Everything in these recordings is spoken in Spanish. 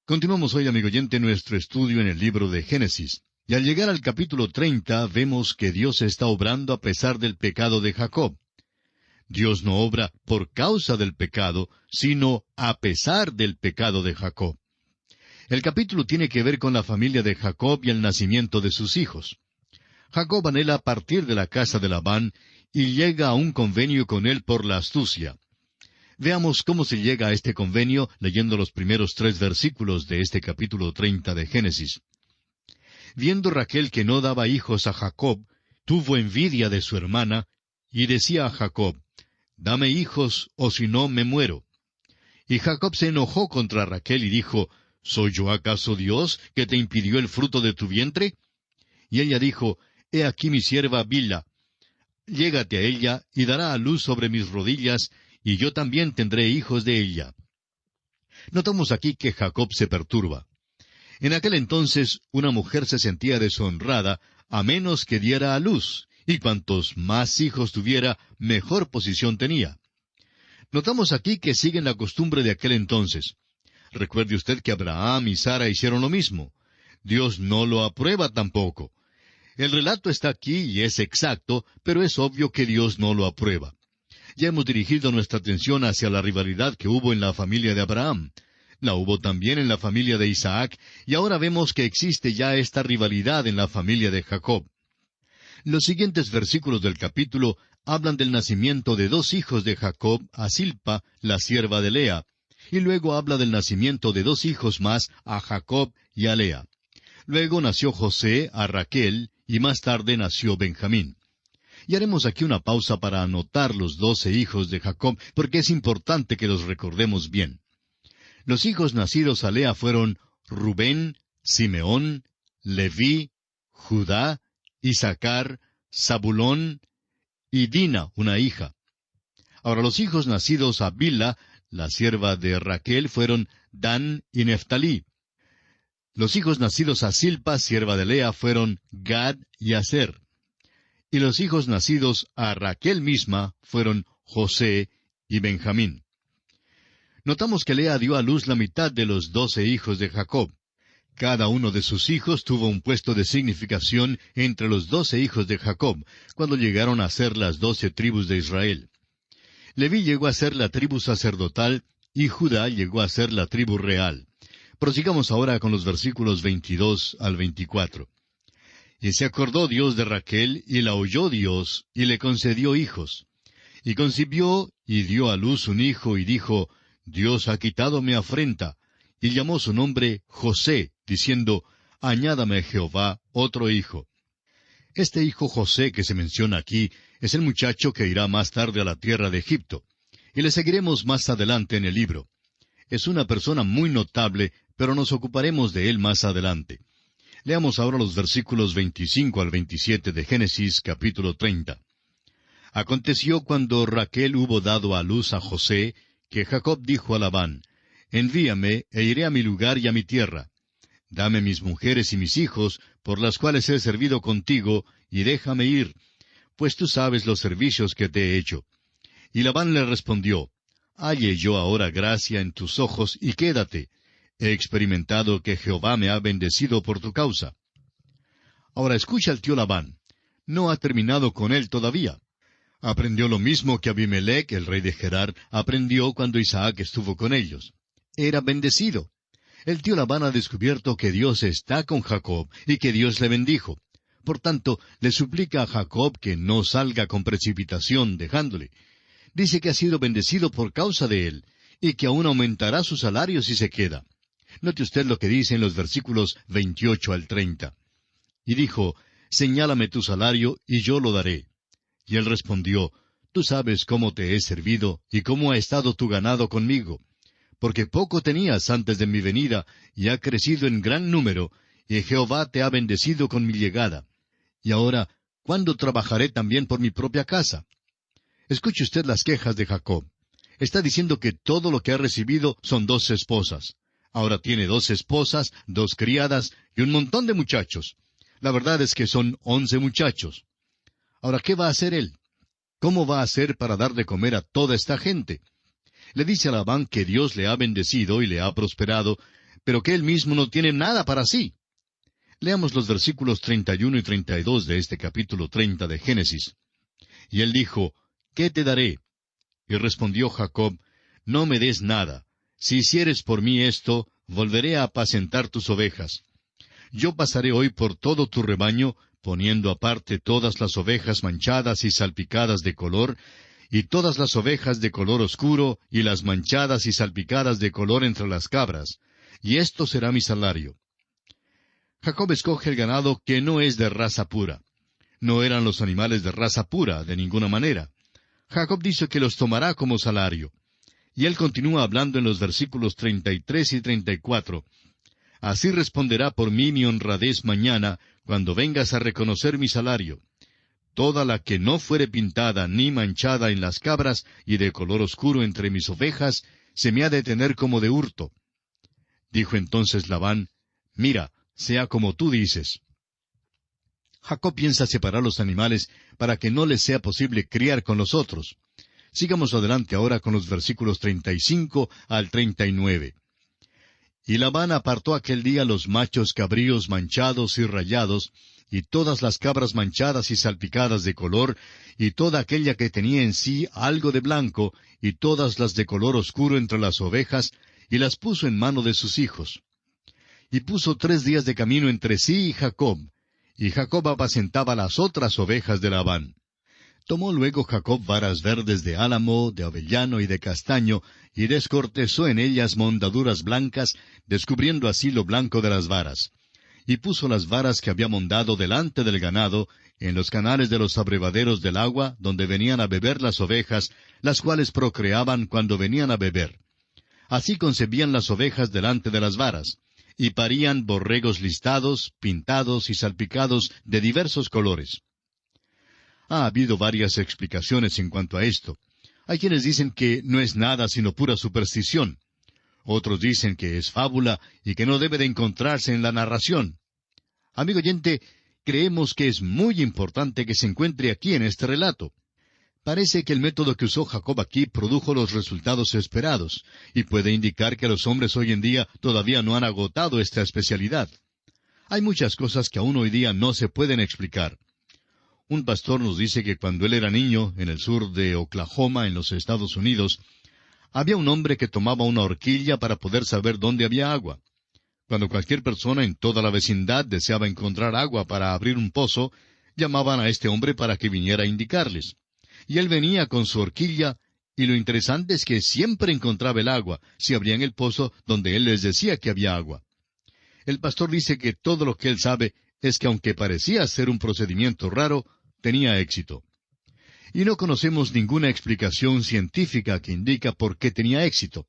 Continuamos hoy, amigo oyente, nuestro estudio en el libro de Génesis. Y al llegar al capítulo 30, vemos que Dios está obrando a pesar del pecado de Jacob. Dios no obra por causa del pecado, sino a pesar del pecado de Jacob. El capítulo tiene que ver con la familia de Jacob y el nacimiento de sus hijos. Jacob anhela partir de la casa de Labán y llega a un convenio con él por la astucia. Veamos cómo se llega a este convenio leyendo los primeros 3 versículos de este capítulo 30 de Génesis. Viendo Raquel que no daba hijos a Jacob, tuvo envidia de su hermana, y decía a Jacob, «Dame hijos, o si no me muero». Y Jacob se enojó contra Raquel y dijo, «¿Soy yo acaso Dios, que te impidió el fruto de tu vientre?» Y ella dijo, «He aquí mi sierva Bilha. Llégate a ella, y dará a luz sobre mis rodillas, y yo también tendré hijos de ella». Notamos aquí que Jacob se perturba. En aquel entonces, una mujer se sentía deshonrada a menos que diera a luz, y cuantos más hijos tuviera, mejor posición tenía. Notamos aquí que siguen la costumbre de aquel entonces. Recuerde usted que Abraham y Sara hicieron lo mismo. Dios no lo aprueba tampoco. El relato está aquí y es exacto, pero es obvio que Dios no lo aprueba. Ya hemos dirigido nuestra atención hacia la rivalidad que hubo en la familia de Abraham. La hubo también en la familia de Isaac, y ahora vemos que existe ya esta rivalidad en la familia de Jacob. Los siguientes versículos del capítulo hablan del nacimiento de 2 hijos de Jacob a Silpa, la sierva de Lea, y luego habla del nacimiento de 2 hijos más a Jacob y a Lea. Luego nació José a Raquel, y más tarde nació Benjamín. Y haremos aquí una pausa para anotar los 12 hijos de Jacob, porque es importante que los recordemos bien. Los hijos nacidos a Lea fueron Rubén, Simeón, Leví, Judá, Isaacar, Zabulón y Dina, una hija. Ahora los hijos nacidos a Bilha, la sierva de Raquel, fueron Dan y Neftalí. Los hijos nacidos a Silpa, sierva de Lea, fueron Gad y Aser. Y los hijos nacidos a Raquel misma fueron José y Benjamín. Notamos que Lea dio a luz la mitad de los 12 hijos de Jacob. Cada uno de sus hijos tuvo un puesto de significación entre los 12 hijos de Jacob, cuando llegaron a ser las 12 tribus de Israel. Leví llegó a ser la tribu sacerdotal, y Judá llegó a ser la tribu real. Prosigamos ahora con los versículos 22 al 24. Y se acordó Dios de Raquel, y la oyó Dios, y le concedió hijos. Y concibió, y dio a luz un hijo, y dijo, Dios ha quitado mi afrenta. Y llamó su nombre José, diciendo, añádame Jehová otro hijo. Este hijo José que se menciona aquí es el muchacho que irá más tarde a la tierra de Egipto. Y le seguiremos más adelante en el libro. Es una persona muy notable, pero nos ocuparemos de él más adelante. Leamos ahora los versículos 25 al 27 de Génesis, capítulo 30. Aconteció cuando Raquel hubo dado a luz a José, que Jacob dijo a Labán, envíame, e iré a mi lugar y a mi tierra. Dame mis mujeres y mis hijos, por las cuales he servido contigo, y déjame ir, pues tú sabes los servicios que te he hecho. Y Labán le respondió, halle yo ahora gracia en tus ojos, y quédate. He experimentado que Jehová me ha bendecido por tu causa. Ahora escucha al tío Labán. No ha terminado con él todavía. Aprendió lo mismo que Abimelech, el rey de Gerar, aprendió cuando Isaac estuvo con ellos. Era bendecido. El tío Labán ha descubierto que Dios está con Jacob y que Dios le bendijo. Por tanto, le suplica a Jacob que no salga con precipitación dejándole. Dice que ha sido bendecido por causa de él, y que aún aumentará su salario si se queda. Note usted lo que dice en los versículos 28 al 30. Y dijo, señálame tu salario, y yo lo daré. Y él respondió, tú sabes cómo te he servido, y cómo ha estado tu ganado conmigo. Porque poco tenías antes de mi venida, y ha crecido en gran número, y Jehová te ha bendecido con mi llegada. Y ahora, ¿cuándo trabajaré también por mi propia casa? Escuche usted las quejas de Jacob. Está diciendo que todo lo que ha recibido son 2 esposas. Ahora tiene 2 esposas, 2 criadas y un montón de muchachos. La verdad es que son 11 muchachos. Ahora, ¿qué va a hacer él? ¿Cómo va a hacer para dar de comer a toda esta gente? Le dice a Labán que Dios le ha bendecido y le ha prosperado, pero que él mismo no tiene nada para sí. Leamos los versículos 31 y 32 de este capítulo 30 de Génesis. Y él dijo, ¿qué te daré? Y respondió Jacob, no me des nada. Si hicieres por mí esto, volveré a apacentar tus ovejas. Yo pasaré hoy por todo tu rebaño, poniendo aparte todas las ovejas manchadas y salpicadas de color, y todas las ovejas de color oscuro, y las manchadas y salpicadas de color entre las cabras. Y esto será mi salario. Jacob escoge el ganado que no es de raza pura. No eran los animales de raza pura, de ninguna manera. Jacob dice que los tomará como salario. Y él continúa hablando en los versículos 33 y 34. Así responderá por mí mi honradez mañana, cuando vengas a reconocer mi salario. Toda la que no fuere pintada ni manchada en las cabras y de color oscuro entre mis ovejas, se me ha de tener como de hurto. Dijo entonces Labán, mira, sea como tú dices. Jacob piensa separar los animales para que no les sea posible criar con los otros. Sigamos adelante ahora con los versículos 35 al 39. Y Labán apartó aquel día los machos cabríos manchados y rayados, y todas las cabras manchadas y salpicadas de color, y toda aquella que tenía en sí algo de blanco, y todas las de color oscuro entre las ovejas, y las puso en mano de sus hijos. Y puso 3 días de camino entre sí y Jacob apacentaba las otras ovejas de Labán. Tomó luego Jacob varas verdes de álamo, de avellano y de castaño, y descortezó en ellas mondaduras blancas, descubriendo así lo blanco de las varas. Y puso las varas que había mondado delante del ganado, en los canales de los abrevaderos del agua, donde venían a beber las ovejas, las cuales procreaban cuando venían a beber. Así concebían las ovejas delante de las varas, y parían borregos listados, pintados y salpicados de diversos colores. Ha habido varias explicaciones en cuanto a esto. Hay quienes dicen que no es nada sino pura superstición. Otros dicen que es fábula y que no debe de encontrarse en la narración. Amigo oyente, creemos que es muy importante que se encuentre aquí en este relato. Parece que el método que usó Jacob aquí produjo los resultados esperados, y puede indicar que los hombres hoy en día todavía no han agotado esta especialidad. Hay muchas cosas que aún hoy día no se pueden explicar. Un pastor nos dice que cuando él era niño, en el sur de Oklahoma, en los Estados Unidos, había un hombre que tomaba una horquilla para poder saber dónde había agua. Cuando cualquier persona en toda la vecindad deseaba encontrar agua para abrir un pozo, llamaban a este hombre para que viniera a indicarles. Y él venía con su horquilla, y lo interesante es que siempre encontraba el agua, si abrían el pozo donde él les decía que había agua. El pastor dice que todo lo que él sabe es que aunque parecía ser un procedimiento raro, tenía éxito. Y no conocemos ninguna explicación científica que indica por qué tenía éxito.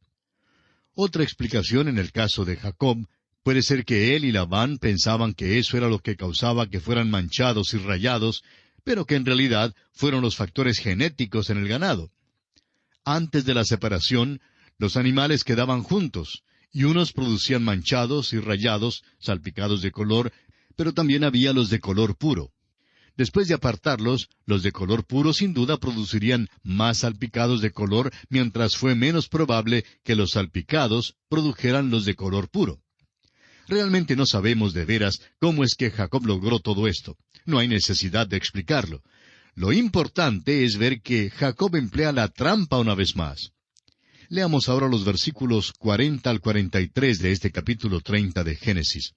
Otra explicación en el caso de Jacob puede ser que él y Labán pensaban que eso era lo que causaba que fueran manchados y rayados, pero que en realidad fueron los factores genéticos en el ganado. Antes de la separación, los animales quedaban juntos, y unos producían manchados y rayados, salpicados de color, pero también había los de color puro. Después de apartarlos, los de color puro sin duda producirían más salpicados de color, mientras fue menos probable que los salpicados produjeran los de color puro. Realmente no sabemos de veras cómo es que Jacob logró todo esto. No hay necesidad de explicarlo. Lo importante es ver que Jacob emplea la trampa una vez más. Leamos ahora los versículos 40 al 43 de este capítulo 30 de Génesis.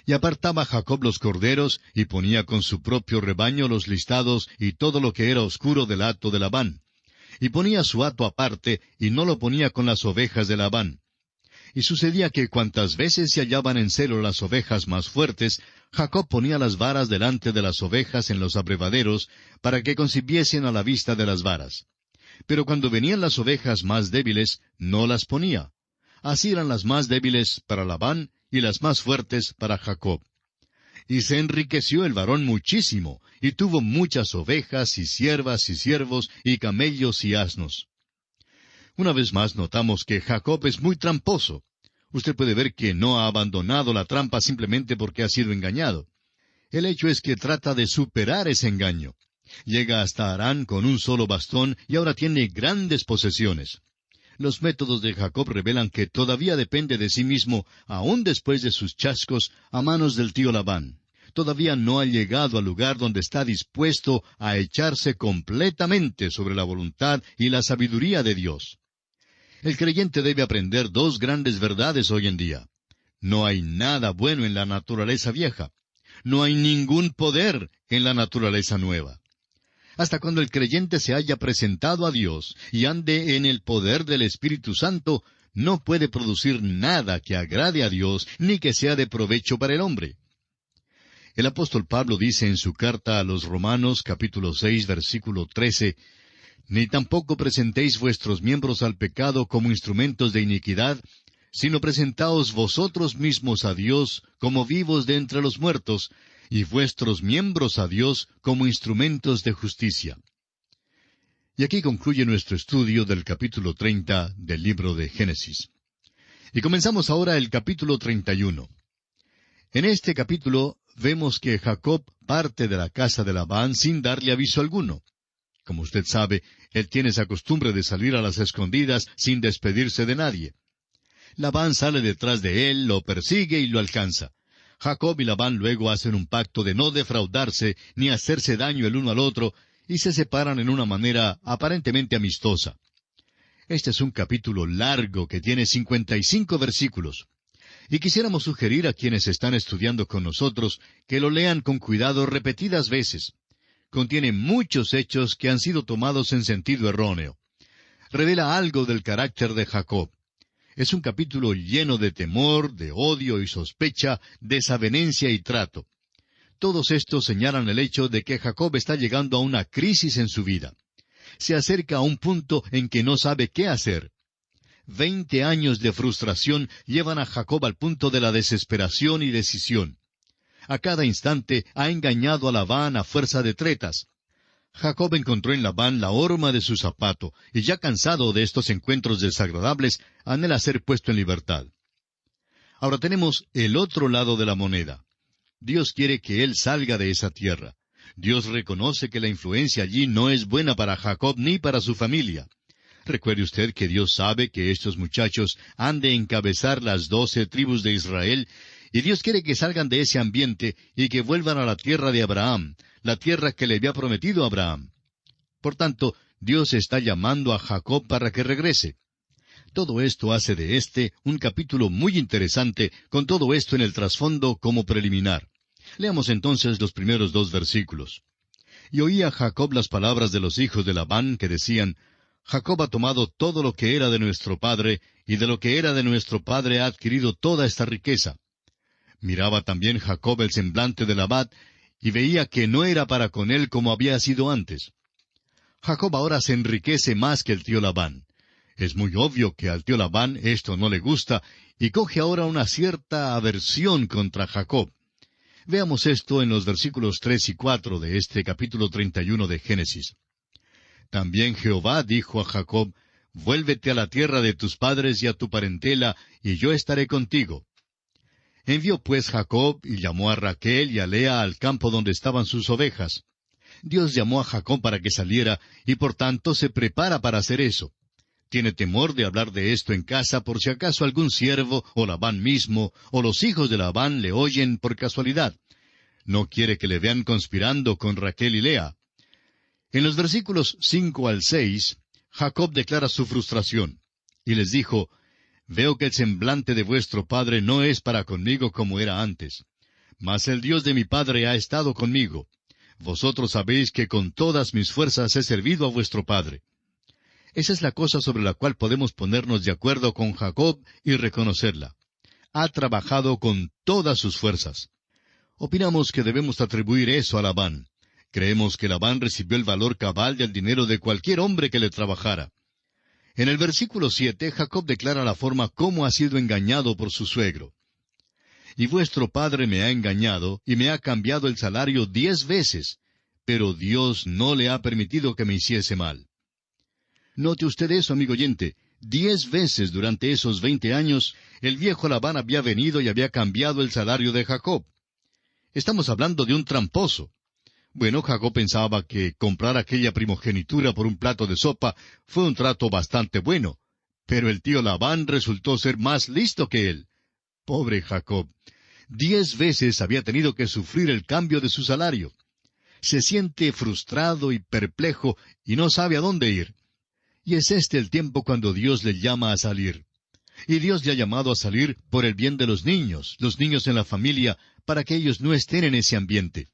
Y apartaba Jacob los corderos, y ponía con su propio rebaño los listados y todo lo que era oscuro del hato de Labán. Y ponía su hato aparte, y no lo ponía con las ovejas de Labán. Y sucedía que cuantas veces se hallaban en celo las ovejas más fuertes, Jacob ponía las varas delante de las ovejas en los abrevaderos, para que concibiesen a la vista de las varas. Pero cuando venían las ovejas más débiles, no las ponía. Así eran las más débiles para Labán, y las más fuertes para Jacob. Y se enriqueció el varón muchísimo, y tuvo muchas ovejas, y siervas, y siervos, y camellos, y asnos. Una vez más notamos que Jacob es muy tramposo. Usted puede ver que no ha abandonado la trampa simplemente porque ha sido engañado. El hecho es que trata de superar ese engaño. Llega hasta Harán con un solo bastón y ahora tiene grandes posesiones. Los métodos de Jacob revelan que todavía depende de sí mismo, aun después de sus chascos, a manos del tío Labán. Todavía no ha llegado al lugar donde está dispuesto a echarse completamente sobre la voluntad y la sabiduría de Dios. El creyente debe aprender dos grandes verdades hoy en día. No hay nada bueno en la naturaleza vieja. No hay ningún poder en la naturaleza nueva. Hasta cuando el creyente se haya presentado a Dios y ande en el poder del Espíritu Santo, no puede producir nada que agrade a Dios ni que sea de provecho para el hombre. El apóstol Pablo dice en su carta a los Romanos, capítulo 6, versículo 13, «Ni tampoco presentéis vuestros miembros al pecado como instrumentos de iniquidad, sino presentaos vosotros mismos a Dios como vivos de entre los muertos, y vuestros miembros a Dios como instrumentos de justicia». Y aquí concluye nuestro estudio del capítulo 30 del libro de Génesis. Y comenzamos ahora el capítulo 31. En este capítulo vemos que Jacob parte de la casa de Labán sin darle aviso alguno. Como usted sabe, él tiene esa costumbre de salir a las escondidas sin despedirse de nadie. Labán sale detrás de él, lo persigue y lo alcanza. Jacob y Labán luego hacen un pacto de no defraudarse ni hacerse daño el uno al otro, y se separan en una manera aparentemente amistosa. Este es un capítulo largo que tiene 55 versículos. Y quisiéramos sugerir a quienes están estudiando con nosotros que lo lean con cuidado repetidas veces. Contiene muchos hechos que han sido tomados en sentido erróneo. Revela algo del carácter de Jacob. Es un capítulo lleno de temor, de odio y sospecha, desavenencia y trato. Todos estos señalan el hecho de que Jacob está llegando a una crisis en su vida. Se acerca a un punto en que no sabe qué hacer. 20 años de frustración llevan a Jacob al punto de la desesperación y decisión. A cada instante ha engañado a Labán a fuerza de tretas. Jacob encontró en Labán la horma de su zapato, y ya cansado de estos encuentros desagradables, anhela ser puesto en libertad. Ahora tenemos el otro lado de la moneda. Dios quiere que él salga de esa tierra. Dios reconoce que la influencia allí no es buena para Jacob ni para su familia. Recuerde usted que Dios sabe que estos muchachos han de encabezar las 12 tribus de Israel, y Dios quiere que salgan de ese ambiente y que vuelvan a la tierra de Abraham, la tierra que le había prometido a Abraham. Por tanto, Dios está llamando a Jacob para que regrese. Todo esto hace de este un capítulo muy interesante, con todo esto en el trasfondo como preliminar. Leamos entonces los primeros 2 versículos. «Y oía Jacob las palabras de los hijos de Labán, que decían, Jacob ha tomado todo lo que era de nuestro padre, y de lo que era de nuestro padre ha adquirido toda esta riqueza. Miraba también Jacob el semblante de Labán, y veía que no era para con él como había sido antes. Jacob ahora se enriquece más que el tío Labán. Es muy obvio que al tío Labán esto no le gusta, y coge ahora una cierta aversión contra Jacob. Veamos esto en los versículos 3 y 4 de este capítulo 31 de Génesis. También Jehová dijo a Jacob, Vuélvete a la tierra de tus padres y a tu parentela, y yo estaré contigo. Envió pues Jacob, y llamó a Raquel y a Lea al campo donde estaban sus ovejas. Dios llamó a Jacob para que saliera, y por tanto se prepara para hacer eso. Tiene temor de hablar de esto en casa por si acaso algún siervo, o Labán mismo, o los hijos de Labán le oyen por casualidad. No quiere que le vean conspirando con Raquel y Lea. En los versículos 5 al 6, Jacob declara su frustración, y les dijo, Veo que el semblante de vuestro padre no es para conmigo como era antes. Mas el Dios de mi padre ha estado conmigo. Vosotros sabéis que con todas mis fuerzas he servido a vuestro padre. Esa es la cosa sobre la cual podemos ponernos de acuerdo con Jacob y reconocerla. Ha trabajado con todas sus fuerzas. Opinamos que debemos atribuir eso a Labán. Creemos que Labán recibió el valor cabal del dinero de cualquier hombre que le trabajara. En el versículo 7, Jacob declara la forma cómo ha sido engañado por su suegro. Y vuestro padre me ha engañado, y me ha cambiado el salario 10 veces, pero Dios no le ha permitido que me hiciese mal. Note usted eso, amigo oyente. 10 veces durante esos 20 años, el viejo Labán había venido y había cambiado el salario de Jacob. Estamos hablando de un tramposo. Bueno, Jacob pensaba que comprar aquella primogenitura por un plato de sopa fue un trato bastante bueno, Pero el tío Labán resultó ser más listo que él. Pobre Jacob. 10 veces había tenido que sufrir el cambio de su salario. Se siente frustrado y perplejo y no sabe a dónde ir. Y es este el tiempo cuando Dios le llama a salir. Y Dios le ha llamado a salir por el bien de los niños en la familia, para que ellos no estén en ese ambiente.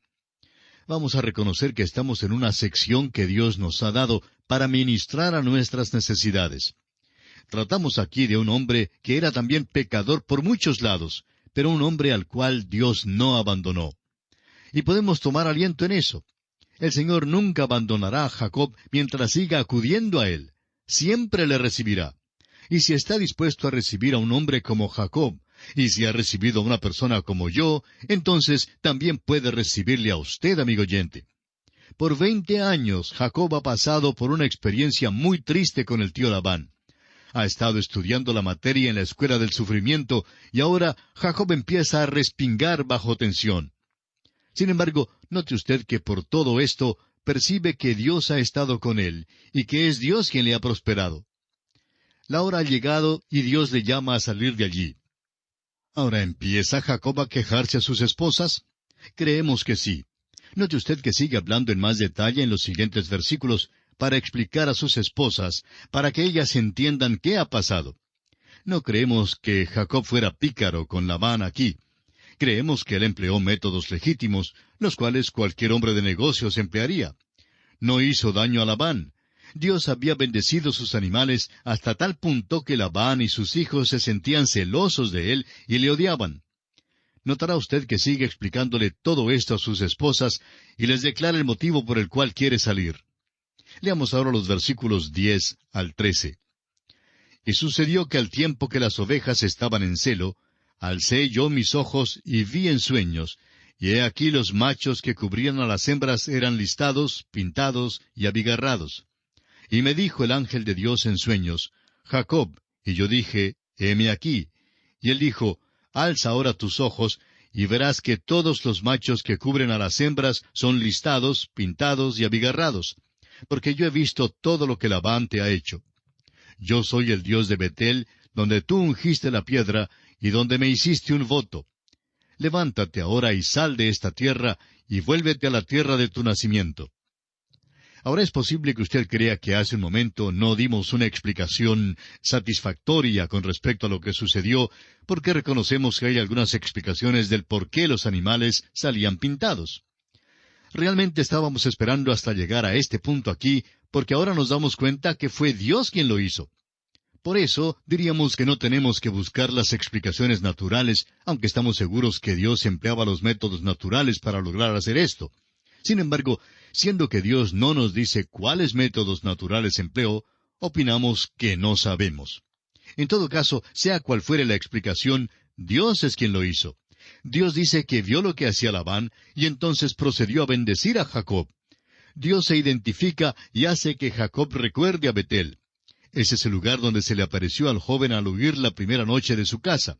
Vamos a reconocer que estamos en una sección que Dios nos ha dado para ministrar a nuestras necesidades. Tratamos aquí de un hombre que era también pecador por muchos lados, pero un hombre al cual Dios no abandonó. Y podemos tomar aliento en eso. El Señor nunca abandonará a Jacob mientras siga acudiendo a él. Siempre le recibirá. Y si está dispuesto a recibir a un hombre como Jacob, y si ha recibido a una persona como yo, entonces también puede recibirle a usted, amigo oyente. Por 20 años Jacob ha pasado por una experiencia muy triste con el tío Labán. Ha estado estudiando la materia en la escuela del sufrimiento, y ahora Jacob empieza a respingar bajo tensión. Sin embargo, note usted que por todo esto percibe que Dios ha estado con él, y que es Dios quien le ha prosperado. La hora ha llegado y Dios le llama a salir de allí. Ahora, ¿empieza Jacob a quejarse a sus esposas? Creemos que sí. Note usted que sigue hablando en más detalle en los siguientes versículos para explicar a sus esposas, para que ellas entiendan qué ha pasado. No creemos que Jacob fuera pícaro con Labán aquí. Creemos que él empleó métodos legítimos, los cuales cualquier hombre de negocios emplearía. No hizo daño a Labán. Dios había bendecido sus animales hasta tal punto que Labán y sus hijos se sentían celosos de él y le odiaban. Notará usted que sigue explicándole todo esto a sus esposas y les declara el motivo por el cual quiere salir. Leamos ahora los versículos 10 al 13. Y sucedió que al tiempo que las ovejas estaban en celo, alcé yo mis ojos y vi en sueños, y he aquí los machos que cubrían a las hembras eran listados, pintados y abigarrados. Y me dijo el ángel de Dios en sueños, Jacob, y yo dije, heme aquí. Y él dijo, alza ahora tus ojos, y verás que todos los machos que cubren a las hembras son listados, pintados y abigarrados, porque yo he visto todo lo que Labán te ha hecho. Yo soy el Dios de Betel, donde tú ungiste la piedra, y donde me hiciste un voto. Levántate ahora y sal de esta tierra, y vuélvete a la tierra de tu nacimiento. Ahora es posible que usted crea que hace un momento no dimos una explicación satisfactoria con respecto a lo que sucedió, porque reconocemos que hay algunas explicaciones del por qué los animales salían pintados. Realmente estábamos esperando hasta llegar a este punto aquí, porque ahora nos damos cuenta que fue Dios quien lo hizo. Por eso diríamos que no tenemos que buscar las explicaciones naturales, aunque estamos seguros que Dios empleaba los métodos naturales para lograr hacer esto. Sin embargo, siendo que Dios no nos dice cuáles métodos naturales empleó, opinamos que no sabemos. En todo caso, sea cual fuere la explicación, Dios es quien lo hizo. Dios dice que vio lo que hacía Labán, y entonces procedió a bendecir a Jacob. Dios se identifica y hace que Jacob recuerde a Betel. Ese es el lugar donde se le apareció al joven al huir la primera noche de su casa.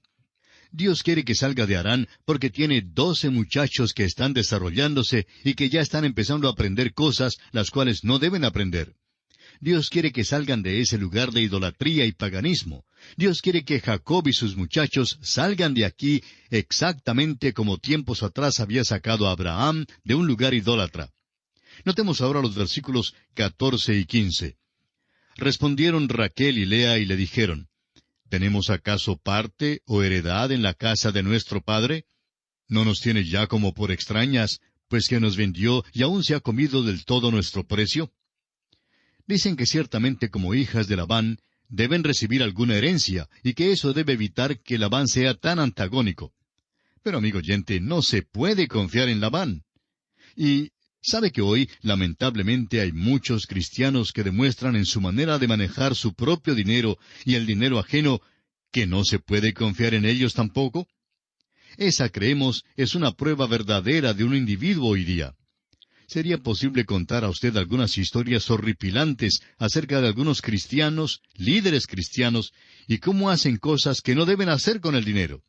Dios quiere que salga de Harán porque tiene 12 muchachos que están desarrollándose y que ya están empezando a aprender cosas las cuales no deben aprender. Dios quiere que salgan de ese lugar de idolatría y paganismo. Dios quiere que Jacob y sus muchachos salgan de aquí exactamente como tiempos atrás había sacado a Abraham de un lugar idólatra. Notemos ahora los versículos 14 y 15. Respondieron Raquel y Lea y le dijeron, ¿tenemos acaso parte o heredad en la casa de nuestro padre? ¿No nos tiene ya como por extrañas, pues que nos vendió y aún se ha comido del todo nuestro precio? Dicen que ciertamente como hijas de Labán deben recibir alguna herencia, y que eso debe evitar que Labán sea tan antagónico. Pero, amigo oyente, no se puede confiar en Labán. Y ¿sabe que hoy, lamentablemente, hay muchos cristianos que demuestran en su manera de manejar su propio dinero y el dinero ajeno que no se puede confiar en ellos tampoco? Esa, creemos, es una prueba verdadera de un individuo hoy día. Sería posible contar a usted algunas historias horripilantes acerca de algunos cristianos, líderes cristianos, y cómo hacen cosas que no deben hacer con el dinero.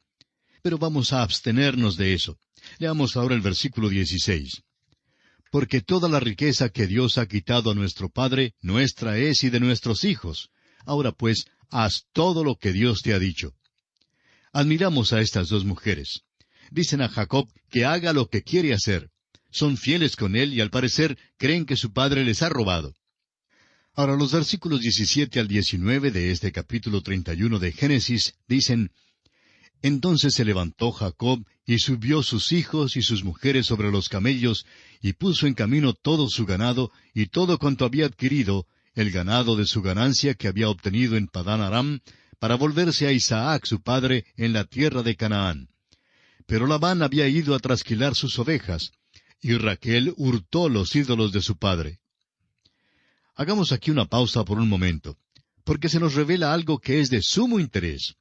Pero vamos a abstenernos de eso. Leamos ahora el versículo 16. Porque toda la riqueza que Dios ha quitado a nuestro Padre, nuestra es y de nuestros hijos. Ahora pues, haz todo lo que Dios te ha dicho. Admiramos a estas dos mujeres. Dicen a Jacob que haga lo que quiere hacer. Son fieles con él y al parecer creen que su padre les ha robado. Ahora los versículos 17 al 19 de este capítulo 31 de Génesis dicen: Entonces se levantó Jacob y subió sus hijos y sus mujeres sobre los camellos, y puso en camino todo su ganado y todo cuanto había adquirido, el ganado de su ganancia que había obtenido en Padán Aram, para volverse a Isaac su padre en la tierra de Canaán. Pero Labán había ido a trasquilar sus ovejas, y Raquel hurtó los ídolos de su padre. Hagamos aquí una pausa por un momento, porque se nos revela algo que es de sumo interés.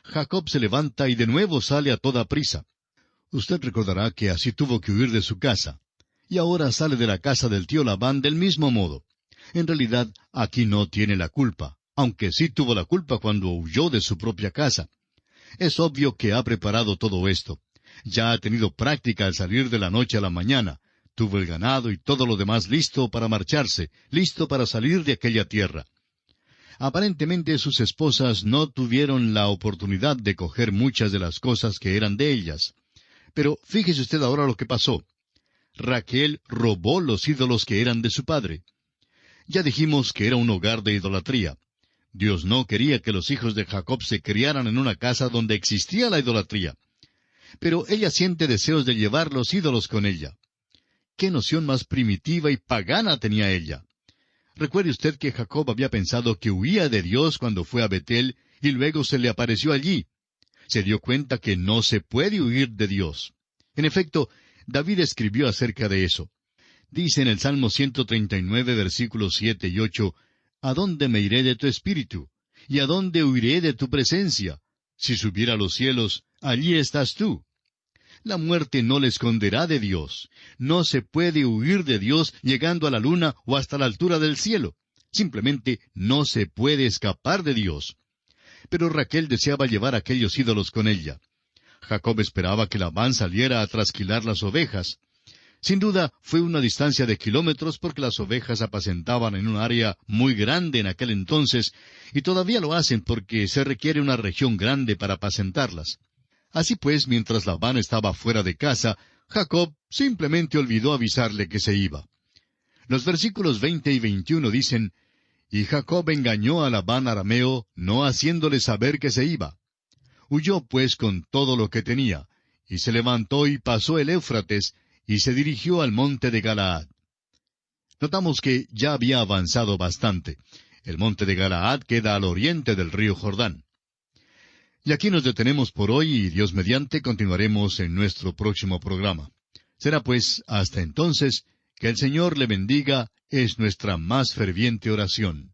Jacob se levanta y de nuevo sale a toda prisa. Usted recordará que así tuvo que huir de su casa, y ahora sale de la casa del tío Labán del mismo modo. En realidad, aquí no tiene la culpa, aunque sí tuvo la culpa cuando huyó de su propia casa. Es obvio que ha preparado todo esto. Ya ha tenido práctica al salir de la noche a la mañana. Tuvo el ganado y todo lo demás listo para marcharse, listo para salir de aquella tierra. Aparentemente sus esposas no tuvieron la oportunidad de coger muchas de las cosas que eran de ellas. Pero fíjese usted ahora lo que pasó. Raquel robó los ídolos que eran de su padre. Ya dijimos que era un hogar de idolatría. Dios no quería que los hijos de Jacob se criaran en una casa donde existía la idolatría. Pero ella siente deseos de llevar los ídolos con ella. ¿Qué noción más primitiva y pagana tenía ella? Recuerde usted que Jacob había pensado que huía de Dios cuando fue a Betel y luego se le apareció allí. Se dio cuenta que no se puede huir de Dios. En efecto, David escribió acerca de eso. Dice en el Salmo 139, versículos 7 y 8, ¿A dónde me iré de tu espíritu? ¿Y a dónde huiré de tu presencia? Si subiera a los cielos, allí estás tú. La muerte no le esconderá de Dios. No se puede huir de Dios llegando a la luna o hasta la altura del cielo. Simplemente no se puede escapar de Dios. Pero Raquel deseaba llevar aquellos ídolos con ella. Jacob esperaba que Labán saliera a trasquilar las ovejas. Sin duda, fue una distancia de kilómetros porque las ovejas apacentaban en un área muy grande en aquel entonces, y todavía lo hacen porque se requiere una región grande para apacentarlas. Así pues, mientras Labán estaba fuera de casa, Jacob simplemente olvidó avisarle que se iba. Los versículos 20 y 21 dicen: Y Jacob engañó a Labán arameo, no haciéndole saber que se iba. Huyó pues con todo lo que tenía, y se levantó y pasó el Éufrates, y se dirigió al monte de Galaad. Notamos que ya había avanzado bastante. El monte de Galaad queda al oriente del río Jordán. Y aquí nos detenemos por hoy y Dios mediante continuaremos en nuestro próximo programa. Será pues hasta entonces que el Señor le bendiga, es nuestra más ferviente oración.